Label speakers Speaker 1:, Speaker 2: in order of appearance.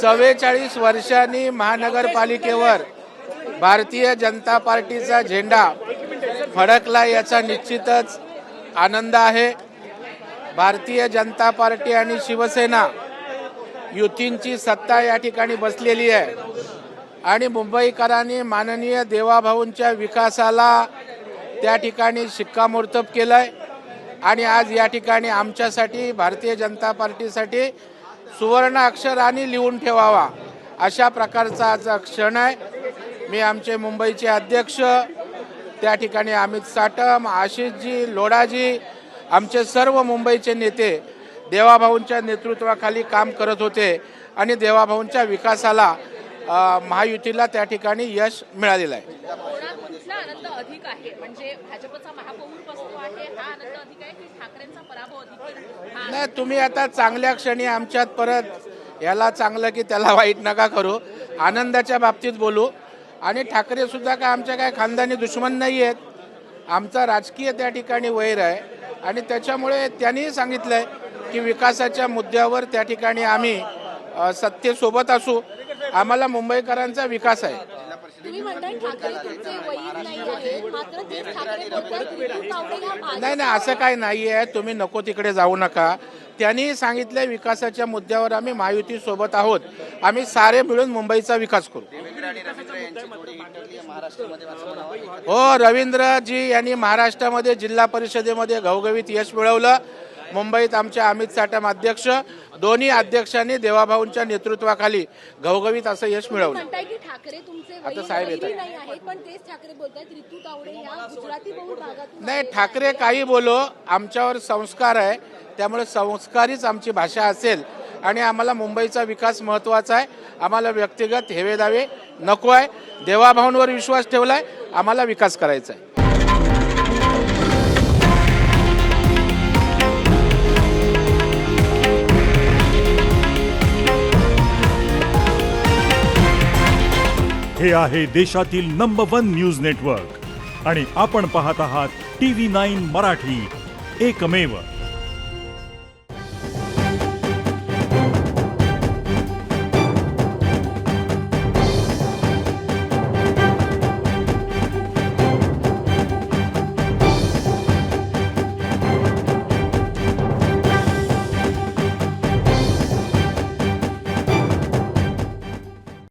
Speaker 1: 44 वर्षांनी महानगरपालिकेवर भारतीय जनता पार्टीचा झेंडा फडकला याचा निश्चितच आनंद आहे। भारतीय जनता पार्टी आणि शिवसेना युतींची सत्ता या ठिकाणी बसलेली आहे आणि मुंबईकरांनी माननीय देवाभाऊंच्या विकासाला त्या ठिकाणी शिक्कामोर्तब केलंय आणि आज या ठिकाणी आमच्यासाठी भारतीय जनता पार्टीसाठी सुवर्ण अक्षरांनी लिहून ठेवावा अशा प्रकारचा आज क्षण आहे। मी आमचे मुंबईचे अध्यक्ष त्या ठिकाणी अमित साटम, आशिषजी, लोढाजी, आमचे सर्व मुंबईचे नेते देवाभाऊंच्या नेतृत्वाखाली काम करत होते आणि देवाभाऊंच्या विकासाला महायुतीला त्या ठिकाणी यश मिळालेलं आहे।
Speaker 2: कुठला आनंद अधिक आहे, म्हणजे भाजपचा महापौर बसतो आहे हा आनंद अधिक आहे की ठाकरेंचा पराभव अधिक आहे?
Speaker 1: नाही, तुम्ही आता चांगल्या क्षणी आमच्यात परत याला चांगलं की त्याला वाईट नका करू, आनंदाच्या बाबतीत बोलू। आणि ठाकरे सुद्धा काय आमच्या काय खानदानी दुश्मन नाही आहेत, आमचा राजकीय त्या ठिकाणी वैर आहे आणि त्याच्यामुळे त्यांनी सांगितलंय की विकासाच्या मुद्द्यावर त्या ठिकाणी आम्ही सत्तेसोबत असू, आम्हाला मुंबईकरांचा विकास आहे।
Speaker 2: तुम्ही म्हणताय ठाकरे तुमचे वैर नाही आहे, मात्र तेच ठाकरे बोलतात ऋतू तावडे हा
Speaker 1: नाही नाही, असं काही नाही आहे, तुम्ही नको तिकडे जाऊ नका। त्यांनी सांगितलं विकासाच्या मुद्द्यावर आम्ही महायुती सोबत आहोत, आम्ही सारे मिळून मुंबईचा विकास करू। हो, रवींद्रजी यांनी महाराष्ट्रामध्ये जिल्हा परिषदेमध्ये घवघवीत यश मिळवलं। मुंबईत आमच्या अमित साटम अध्यक्ष, दोन्ही अध्यक्षांनी देवाभाऊंच्या नेतृत्वाखाली घवघवीत असं यश मिळवलं। आता साहेब येत नाही, ठाकरे काही बोलो, आमच्यावर संस्कार आहे, त्यामुळे संस्कारीच आमची भाषा असेल आणि आम्हाला मुंबईचा विकास महत्त्वाचा आहे। आम्हाला व्यक्तिगत हेवेदावे नको आहे, देवाभाऊंवर विश्वास ठेवलाय, आम्हाला विकास करायचा आहे।
Speaker 3: हे आहे देशातील नंबर 1 न्यूज नेटवर्क आणि आपण पाहत आहात TV9 मराठी, एकमेव।